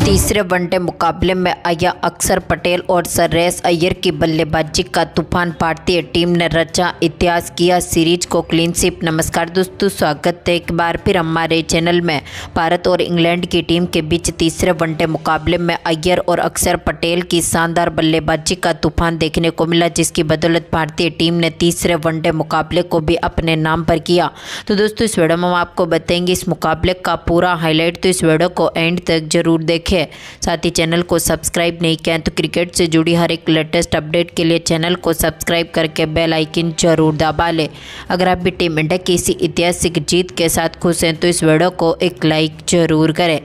तीसरे वनडे मुकाबले में आया अक्षर पटेल और श्रेयस अय्यर की बल्लेबाजी का तूफान। भारतीय टीम ने रचा इतिहास, किया सीरीज को क्लीन स्वीप। नमस्कार दोस्तों, स्वागत है एक बार फिर हमारे चैनल में। भारत और इंग्लैंड की टीम के बीच तीसरे वनडे मुकाबले में अय्यर और अक्षर पटेल की शानदार बल्लेबाजी का तूफान देखने को मिला, जिसकी बदौलत भारतीय टीम ने तीसरे वनडे मुकाबले को भी अपने नाम पर किया। तो दोस्तों, इस वीडियो में हम आपको बताएंगे इस मुकाबले का पूरा हाईलाइट, तो इस वीडियो को एंड तक जरूर देखें। साथ ही चैनल को सब्सक्राइब नहीं किया तो क्रिकेट से जुड़ी हर एक लेटेस्ट अपडेट के लिए चैनल को सब्सक्राइब करके बेल आइकन जरूर दबा लें। अगर आप भी टीम इंडिया की इसी ऐतिहासिक जीत के साथ खुश हैं तो इस वीडियो को एक लाइक जरूर करें।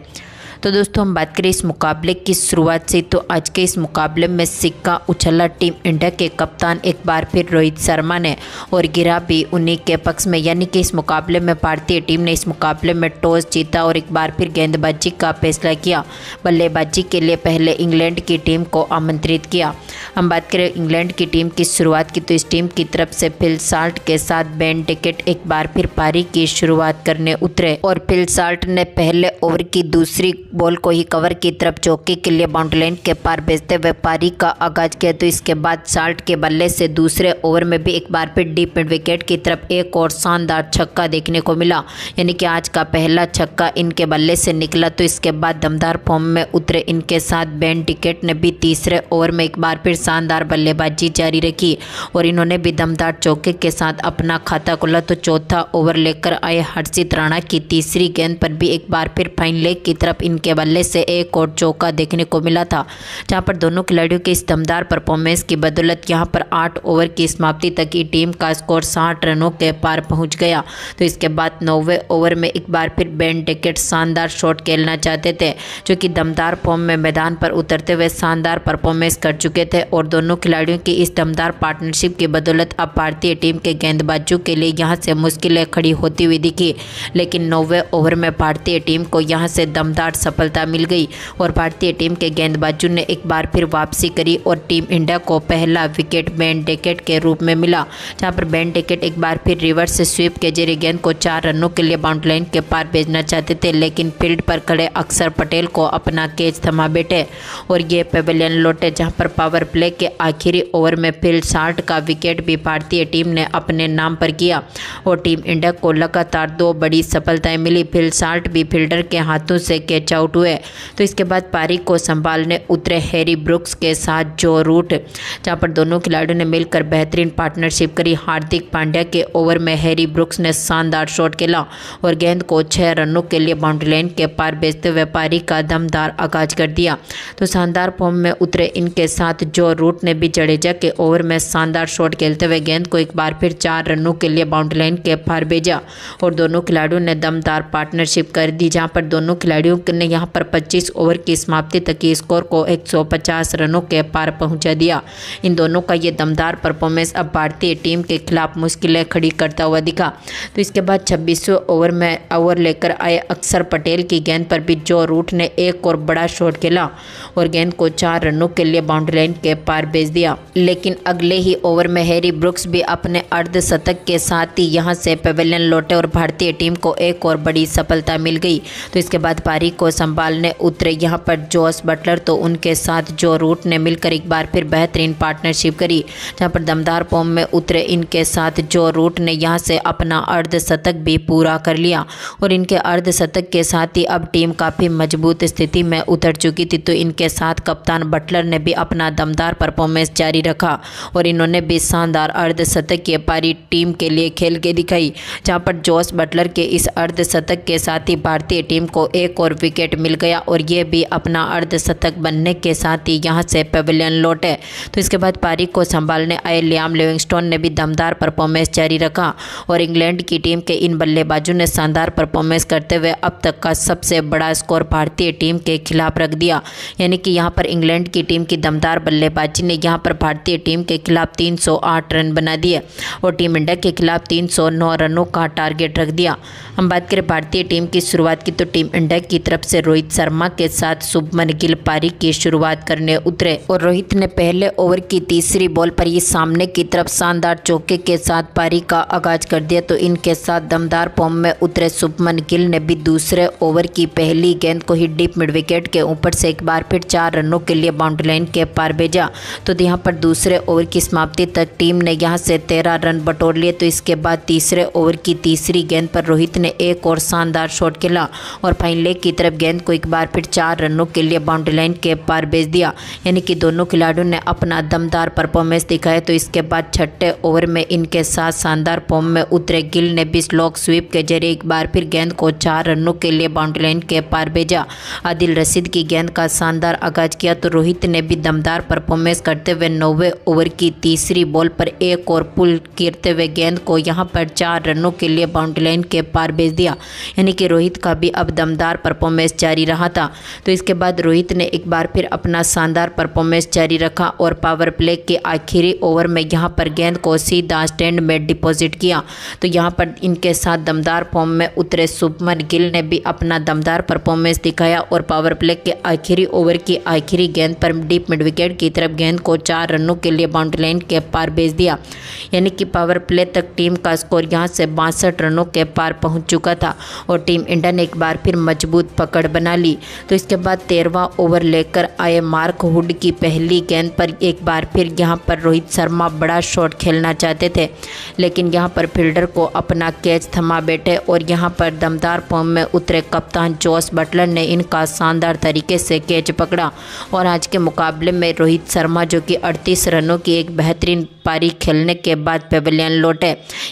तो दोस्तों, हम बात करें इस मुकाबले की शुरुआत से, तो आज के इस मुकाबले में सिक्का उछला टीम इंडिया के कप्तान एक बार फिर रोहित शर्मा ने और गिरा भी उन्हीं के पक्ष में। यानी कि इस मुकाबले में भारतीय टीम ने इस मुकाबले में टॉस जीता और एक बार फिर गेंदबाजी का फैसला किया। बल्लेबाजी के लिए पहले इंग्लैंड की टीम को आमंत्रित किया। हम बात करें इंग्लैंड की टीम की शुरुआत की, तो इस टीम की तरफ से फिल साल्ट के साथ बेन टिकट एक बार फिर पारी की शुरुआत करने उतरे और फिल साल्ट ने पहले ओवर की दूसरी बॉल को ही कवर की तरफ चौके के लिए बाउंड्री लाइन के पार भेजते हुए पारी का आगाज किया। तो इसके बाद साल्ट के बल्ले से दूसरे ओवर में भी एक बार फिर डीप मिड विकेट की तरफ एक और शानदार छक्का देखने को मिला। यानी कि आज का पहला छक्का इनके बल्ले से निकला। तो इसके बाद दमदार फॉर्म में उतरे इनके साथ बेन टिकट ने भी तीसरे ओवर में एक बार फिर शानदार बल्लेबाजी जारी रखी और इन्होंने भी दमदार चौके के साथ अपना खाता खोला। तो चौथा ओवर लेकर आए हर्षित राणा की तीसरी गेंद पर भी एक बार फिर फाइन लेग की तरफ के बल्ले से एक और चौका देखने को मिला था, जहां पर दोनों खिलाड़ियों के इस दमदार परफॉर्मेंस की बदौलत यहां पर 8 ओवर की समाप्ति तक की टीम का स्कोर 60 रनों के पार पहुंच गया। तो इसके बाद 9वें ओवर में एक बार फिर बेन टिकट शानदार शॉट खेलना चाहते थे, जो कि दमदार फॉर्म में मैदान पर उतरते हुए शानदार परफॉर्मेंस कर चुके थे और दोनों खिलाड़ियों की इस दमदार पार्टनरशिप की बदौलत अब भारतीय टीम के गेंदबाजों के लिए यहां से मुश्किलें खड़ी होती हुई दिखी। लेकिन 9वें ओवर में भारतीय टीम को यहां से दमदार सफलता मिल गई और भारतीय टीम के गेंदबाजों ने एक बार फिर वापसी करी और टीम इंडिया को पहला विकेट बेन टिकट के रूप में मिला, जहां पर बेन टिकट एक बार फिर रिवर्स स्वीप के जरिए गेंद को 4 रनों के लिए बाउंड्री लाइन के पार भेजना चाहते थे, लेकिन फील्ड पर खड़े अक्षर पटेल को अपना कैच थमा बैठे और ये पेवेलियन लौटे, जहां पर पावर प्ले के आखिरी ओवर में फिल साल्ट का विकेट भी भारतीय टीम ने अपने नाम पर किया और टीम इंडिया को लगातार 2 बड़ी सफलताएं मिली। फिल साल्ट भी फील्डर के हाथों से कैच आउट हुए। तो इसके बाद पारी को संभालने उतरे हैरी ब्रुक्स के साथ जो रूट, जहां पर दोनों खिलाड़ियों ने मिलकर बेहतरीन पार्टनरशिप करी। हार्दिक पांड्या के ओवर में हैरी ब्रुक्स ने शानदार शॉट खेला और गेंद को 6 रनों के लिए बाउंड्री लाइन के पार भेजते हुए पारी का दमदार आगाज कर दिया। तो शानदार फॉर्म में उतरे इनके साथ जो रूट ने भी जडेजा के ओवर में शानदार शॉट खेलते हुए गेंद को एक बार फिर 4 रनों के लिए बाउंड्री लाइन के पार भेजा और दोनों खिलाड़ियों ने दमदार पार्टनरशिप कर दी, जहां पर दोनों खिलाड़ियों ने यहां पर 25 ओवर की समाप्ति तक की स्कोर को 150 रनों के पार पहुंचा दिया। इन दोनों का ये दमदार परफॉर्मेंस अब भारतीय टीम के खिलाफ मुश्किलें खड़ी करता हुआ दिखा। तो इसके बाद 26वें ओवर में ओवर लेकर आए अक्षर पटेल की गेंद पर भी जो रूट ने एक और बड़ा शॉट खेला और गेंद को 4 रनों के लिए बाउंड्री लाइन के पार भेज दिया। लेकिन अगले ही ओवर में हैरी ब्रुक्स भी अपने अर्धशतक के साथ ही यहां से पेवेलियन लौटे और भारतीय टीम को एक और बड़ी सफलता मिल गई। तो इसके बाद पारी को संभालने उतरे यहां पर जोस बटलर, तो उनके साथ जो रूट ने मिलकर एक बार फिर बेहतरीन पार्टनरशिप करी, जहां पर दमदार फॉर्म में उतरे इनके साथ जो रूट ने यहां से अपना अर्धशतक भी पूरा कर लिया और इनके अर्धशतक के साथ ही अब टीम काफ़ी मजबूत स्थिति में उतर चुकी थी। तो इनके साथ कप्तान बटलर ने भी अपना दमदार परफॉर्मेंस जारी रखा और इन्होंने भी शानदार अर्धशतक की पारी टीम के लिए खेल के दिखाई, जहाँ पर जोस बटलर के इस अर्धशतक के साथ ही भारतीय टीम को एक और विकेट मिल गया और ये भी अपना अर्धशतक बनने के साथ ही यहां से पेवेलियन लौटे। तो इसके बाद पारी को संभालने आए लियाम लिविंगस्टोन ने भी दमदार परफॉर्मेंस जारी रखा और इंग्लैंड की टीम के इन बल्लेबाजों ने शानदार परफॉर्मेंस करते हुए अब तक का सबसे बड़ा स्कोर भारतीय टीम के खिलाफ रख दिया। यानी कि यहां पर इंग्लैंड की टीम की दमदार बल्लेबाजी ने यहां पर भारतीय टीम के खिलाफ 308 रन बना दिए और टीम इंडिया के खिलाफ 309 रनों का टारगेट रख दिया। हम बात करें भारतीय टीम की शुरुआत की, तो टीम इंडिया की तरफ से रोहित शर्मा के साथ शुभमन गिल पारी की शुरुआत करने उतरे और रोहित ने पहले ओवर की तीसरी बॉल पर ही सामने की तरफ शानदार चौके के साथ पारी का आगाज कर दिया। तो इनके साथ दमदार फॉर्म में उतरे शुभमन गिल ने भी दूसरे ओवर की पहली गेंद को ही डीप मिड विकेट के ऊपर से एक बार फिर 4 रनों के लिए बाउंड्री लाइन के पार भेजा। तो यहाँ पर दूसरे ओवर की समाप्ति तक टीम ने यहाँ से 13 रन बटोर लिए। तो इसके बाद तीसरे ओवर की तीसरी गेंद पर रोहित ने एक और शानदार शॉट खेला और फाइन लेग की तरफ गेंद को एक बार फिर 4 रनों के लिए बाउंड्री लाइन के पार भेज दिया। यानी कि दोनों खिलाड़ियों ने अपना दमदार परफॉर्मेंस दिखाया। तो इसके बाद छठे ओवर में इनके साथ शानदार फॉर्म में उतरे गिल ने भी स्लॉग स्वीप के जरिए एक बार फिर गेंद को 4 रनों के लिए बाउंड्री लाइन के पार भेजा। आदिल रशीद की गेंद का शानदार आगाज किया। तो रोहित ने भी दमदार परफॉर्मेंस करते हुए 9वें ओवर की तीसरी बॉल पर एक और पुल गिरते हुए गेंद को यहां पर 4 रनों के लिए बाउंड्री लाइन के पार भेज दिया। यानी कि रोहित का भी अब दमदार परफॉर्मेंस जारी रहा था। तो इसके बाद रोहित ने एक बार फिर अपना शानदार परफॉर्मेंस जारी रखा और पावर प्ले के आखिरी ओवर में यहां पर गेंद को सीधा स्टैंड में डिपॉजिट किया। तो यहां पर इनके साथ दमदार फॉर्म में उतरे शुभमन गिल ने भी अपना दमदार परफॉर्मेंस दिखाया और पावर प्ले के आखिरी ओवर की आखिरी गेंद पर डीप मिड विकेट की तरफ गेंद को 4 रनों के लिए बाउंड्री लाइन के पार भेज दिया। यानी कि पावर प्ले तक टीम का स्कोर यहां से 62 रनों के पार पहुंच चुका था और टीम इंडिया ने एक बार फिर मजबूत पकड़ बना ली। तो इसके बाद 13वां ओवर लेकर आए मार्क वुड की पहली गेंद पर एक बार फिर यहां पर रोहित शर्मा बड़ा शॉट खेलना चाहते थे, लेकिन यहां पर फील्डर को अपना कैच थमा बैठे और यहां पर दमदार फॉर्म में उतरे कप्तान जोस बटलर ने इनका शानदार तरीके से कैच पकड़ा और आज के मुकाबले में रोहित शर्मा जो कि 38 रनों की एक बेहतरीन पारी खेलने के बाद पेवेलियन लौटे।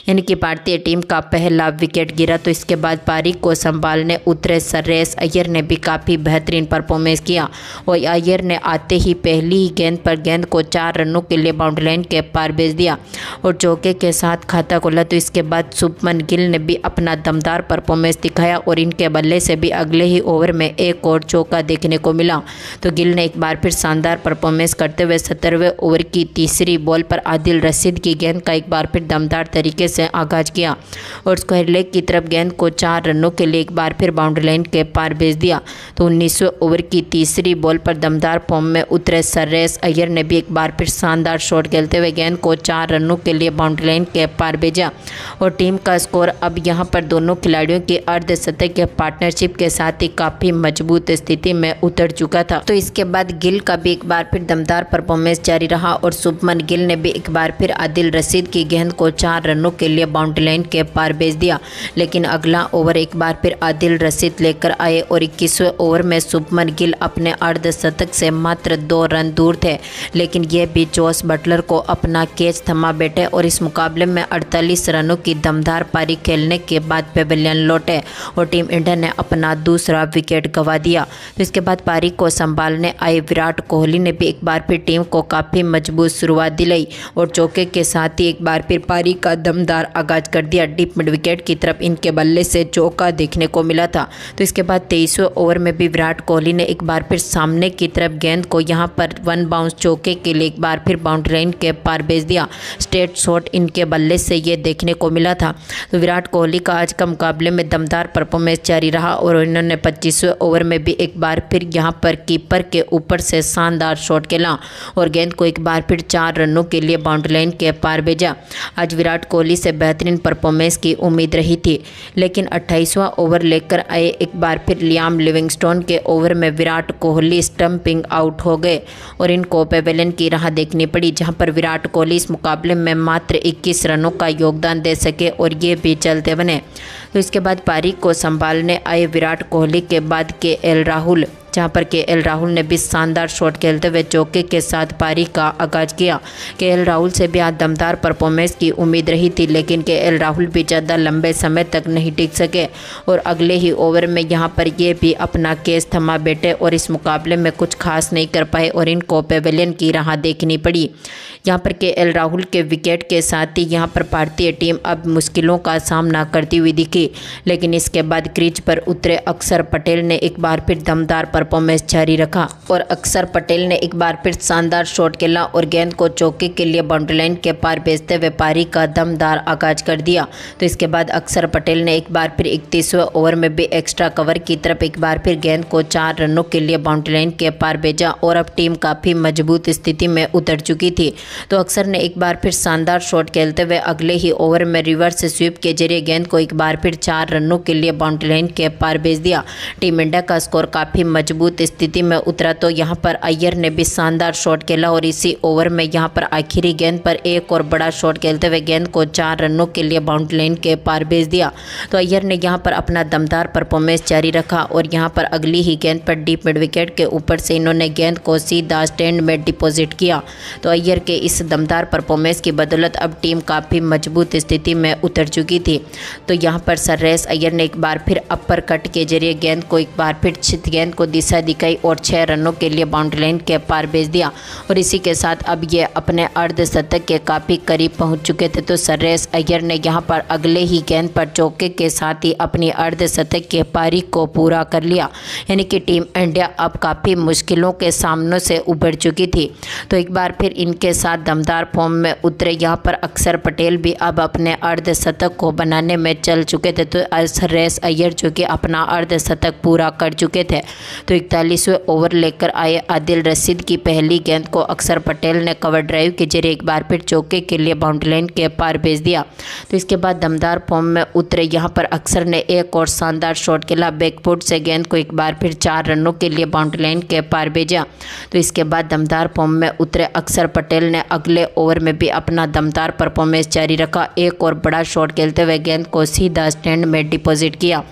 यानी कि भारतीय टीम का पहला विकेट गिरा। तो इसके बाद पारी को संभालने उतरे श्रेयस अय्यर ने भी काफ़ी बेहतरीन परफॉर्मेंस किया और अय्यर ने आते ही पहली ही गेंद पर गेंद को 4 रनों के लिए बाउंड्री लाइन के पार भेज दिया और चौके के साथ खाता खोला। तो इसके बाद शुभमन गिल ने भी अपना दमदार परफॉर्मेंस दिखाया और इनके बल्ले से भी अगले ही ओवर में एक और चौका देखने को मिला। तो गिल ने एक बार फिर शानदार परफॉर्मेंस करते हुए 17वें ओवर की तीसरी बॉल पर आदिल रशीद की गेंद का एक बार फिर दमदार तरीके से आगाज किया और स्क्वायर लेग की तरफ गेंद को 4 रनों के लिए एक बार फिर बाउंड्री लाइन के पार भेज दिया। तो 19वें ओवर की तीसरी बॉल पर दमदार फॉर्म में उतरे श्रेयस अय्यर ने भी एक बार फिर शानदार शॉट खेलते हुए गेंद को 4 रनों के लिए बाउंड्री लाइन के पार भेजा और टीम का स्कोर अब यहां पर दोनों खिलाड़ियों की अर्धशतकीय पार्टनरशिप के साथ ही काफ़ी मजबूत स्थिति में उतर चुका था। तो इसके बाद गिल का भी एक बार फिर दमदार परफॉर्मेंस जारी रहा और शुभमन गिल ने भी एक बार फिर आदिल रशीद की गेंद को 4 रनों के लिए बाउंड्री लाइन के पार भेज दिया। लेकिन अगला ओवर एक बार फिर आदिल रशीद लेकर आए और 21वें ओवर में शुभमन गिल अपने अर्धशतक से मात्र 2 रन दूर थे, लेकिन यह भी जोस बटलर को अपना कैच थमा बैठे और इस मुकाबले में 48 रनों की दमदार पारी खेलने के बाद पेवेलियन लौटे और टीम इंडिया ने अपना दूसरा विकेट गंवा दिया। तो इसके बाद पारी को संभालने आए विराट कोहली ने भी एक बार फिर टीम को काफ़ी मजबूत शुरुआत दिलाई और चौके के साथ ही एक बार फिर पारी का दमदार आगाज कर दिया। डीप मिड विकेट की तरफ इनके बल्ले से चौका देखने को मिला था। तो इसके बाद 23वें ओवर में भी विराट कोहली ने एक बार फिर सामने की तरफ गेंद को यहां पर 1 बाउंस चौके के लिए एक बार फिर बाउंड्री लाइन के पार भेज दिया। स्ट्रेट शॉट इनके बल्ले से ये देखने को मिला था। तो विराट कोहली का आज का मुकाबले में दमदार परफॉर्मेंस जारी रहा और इन्होंने 25वें ओवर में भी एक बार फिर यहां पर कीपर के ऊपर से शानदार शॉट खेला और गेंद को एक बार फिर 4 रनों के लिए बाउंड्री लाइन के पार भेजा। आज विराट कोहली से बेहतरीन परफॉर्मेंस की उम्मीद रही थी, लेकिन 28वां ओवर लेकर आए एक बार फिर लियाम लिविंगस्टोन के ओवर में विराट कोहली स्टंपिंग आउट हो गए और इनको पेवेलियन की राह देखनी पड़ी, जहां पर विराट कोहली इस मुकाबले में मात्र 21 रनों का योगदान दे सके और ये भी चलते बने। तो इसके बाद पारी को संभालने आए विराट कोहली के बाद केएल राहुल, जहां पर केएल राहुल ने भी शानदार शॉट खेलते हुए चौके के साथ पारी का आगाज किया। केएल राहुल से भी आज दमदार परफॉर्मेंस की उम्मीद रही थी, लेकिन केएल राहुल भी ज़्यादा लंबे समय तक नहीं टिक सके और अगले ही ओवर में यहां पर ये भी अपना केस थमा बैठे और इस मुकाबले में कुछ खास नहीं कर पाए और इनको पेवेलियन की राह देखनी पड़ी। यहाँ पर केएल राहुल के विकेट के साथ ही यहाँ पर भारतीय टीम अब मुश्किलों का सामना करती हुई दिखी, लेकिन इसके बाद क्रीज पर उतरे अक्षर पटेल ने एक बार फिर दमदार परफॉर्मेंस जारी रखा और अक्षर पटेल ने एक बार फिर शानदार शॉट खेला और गेंद को चौके के लिए बाउंड्री लाइन के पार भेजते हुए पारी का दमदार आगाज कर दिया। तो इसके बाद अक्षर पटेल ने एक बार फिर 31वें ओवर में भी एक्स्ट्रा कवर की तरफ एक बार फिर गेंद को 4 रनों के लिए बाउंड्री लाइन के पार भेजा और अब टीम काफ़ी मजबूत स्थिति में उतर चुकी थी। तो अक्षर ने एक बार फिर शानदार शॉट खेलते हुए अगले ही ओवर में रिवर्स स्वीप के जरिए गेंद को एक बार फिर 4 रनों के लिए बाउंड्री लाइन के पार भेज दिया। टीम इंडिया का स्कोर काफ़ी मजबूत स्थिति में उतरा। तो यहां पर अय्यर ने भी शानदार शॉट खेला और इसी ओवर में यहां पर आखिरी गेंद पर एक और बड़ा शॉट खेलते हुए गेंद को 4 रनों के लिए बाउंड्री लाइन के पार भेज दिया। तो अय्यर ने यहां पर अपना दमदार परफॉर्मेंस जारी रखा और यहां पर अगली ही गेंद पर डीप मिड विकेट के ऊपर से इन्होंने गेंद को सीधा स्टैंड में डिपॉजिट किया। तो अय्यर के इस दमदार परफॉर्मेंस की बदौलत अब टीम काफ़ी मजबूत स्थिति में उतर चुकी थी। तो यहां पर श्रेयस अय्यर ने एक बार फिर अपर कट के जरिए गेंद को एक बार फिर गेंद को दिशा दिखाई और 6 रनों के लिए बाउंड्री लाइन के पार भेज दिया और इसी के साथ अब ये अपने अर्धशतक के काफ़ी करीब पहुंच चुके थे। तो श्रेयस अय्यर ने यहां पर अगले ही गेंद पर चौके के साथ ही अपनी अर्धशतक के पारी को पूरा कर लिया, यानी कि टीम इंडिया अब काफ़ी मुश्किलों के सामने से उभर चुकी थी। तो एक बार फिर इनके साथ दमदार फॉर्म में उतरे यहां पर अक्षर पटेल भी अब अपने अर्धशतक को बनाने में चल चुके थे। तो श्रेयस अय्यर जो कि अपना अर्धशतक पूरा कर चुके थे। तो 41वें ओवर लेकर आए आदिल रशीद की पहली गेंद को अक्षर पटेल ने कवर ड्राइव के जरिए एक बार फिर चौके के लिए बाउंड्री लाइन के पार भेज दिया। तो इसके बाद दमदार फॉर्म में उतरे यहां पर अक्षर ने एक और शानदार शॉट खेला, बैकफुट से गेंद को एक बार फिर 4 रनों के लिए बाउंड्री लाइन के पार भेजा। तो इसके बाद दमदार फॉर्म में उतरे अक्षर पटेल ने अगले ओवर में भी अपना दमदार परफॉर्मेंस जारी रखा, एक और बड़ा शॉट खेलते हुए गेंद को सीधा स्टैंड में डिपॉजिट किया।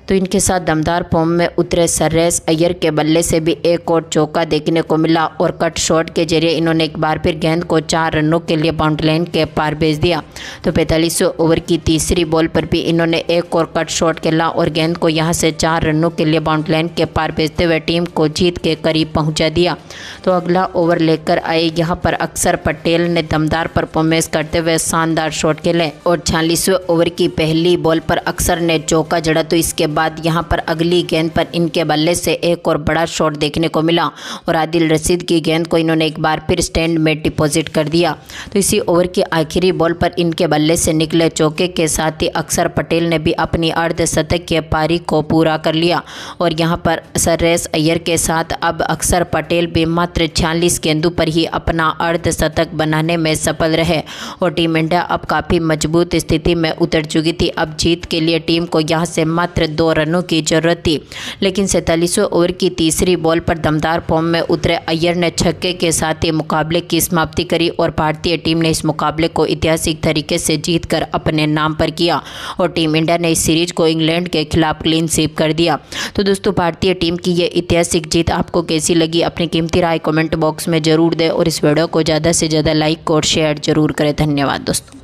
तो इनके साथ दमदार फॉर्म में उतरे श्रेयस अय्यर के बल्ले से भी एक और चौका देखने को मिला और कट शॉट के जरिए इन्होंने एक बार फिर गेंद को 4 रनों के लिए बाउंड्री लाइन के पार भेज दिया। तो 45वें ओवर की तीसरी बॉल पर भी इन्होंने एक और कट शॉट खेला और गेंद को यहां से 4 रनों के लिए बाउंड्री लाइन के पार भेजते हुए टीम को जीत के करीब पहुंचा दिया। तो अगला ओवर लेकर आए यहाँ पर अक्षर पटेल ने दमदार परफॉर्मेंस करते हुए शानदार शॉट खेले और 46वें ओवर की पहली बॉल पर अक्षर ने चौका जड़ा। तो इसके बाद यहां पर अगली गेंद पर इनके बल्ले से एक और बड़ा शॉट देखने को मिला और आदिल रशीद की गेंद को इन्होंने एक बार फिर स्टैंड में डिपॉजिट कर दिया। तो इसी ओवर की आखिरी बॉल पर इनके बल्ले से निकले चौके के साथ ही अक्षर पटेल ने भी अपनी अर्धशतक के पारी को पूरा कर लिया और यहां पर श्रेयस अय्यर के साथ अब अक्षर पटेल भी मात्र 46 गेंदों पर ही अपना अर्धशतक बनाने में सफल रहे और टीम इंडिया अब काफ़ी मजबूत स्थिति में उतर चुकी थी। अब जीत के लिए टीम को यहां से मात्र 2 रनों की जरूरत थी, लेकिन 47वें ओवर की तीसरी बॉल पर दमदार फॉर्म में उतरे अय्यर ने छक्के के साथ ही मुकाबले की समाप्ति करी और भारतीय टीम ने इस मुकाबले को ऐतिहासिक तरीके से जीतकर अपने नाम पर किया और टीम इंडिया ने इस सीरीज को इंग्लैंड के खिलाफ क्लीन स्वीप कर दिया। तो दोस्तों, भारतीय टीम की ये ऐतिहासिक जीत आपको कैसी लगी, अपनी कीमती राय कमेंट बॉक्स में जरूर दें और इस वीडियो को ज़्यादा से ज़्यादा लाइक और शेयर जरूर करें। धन्यवाद दोस्तों।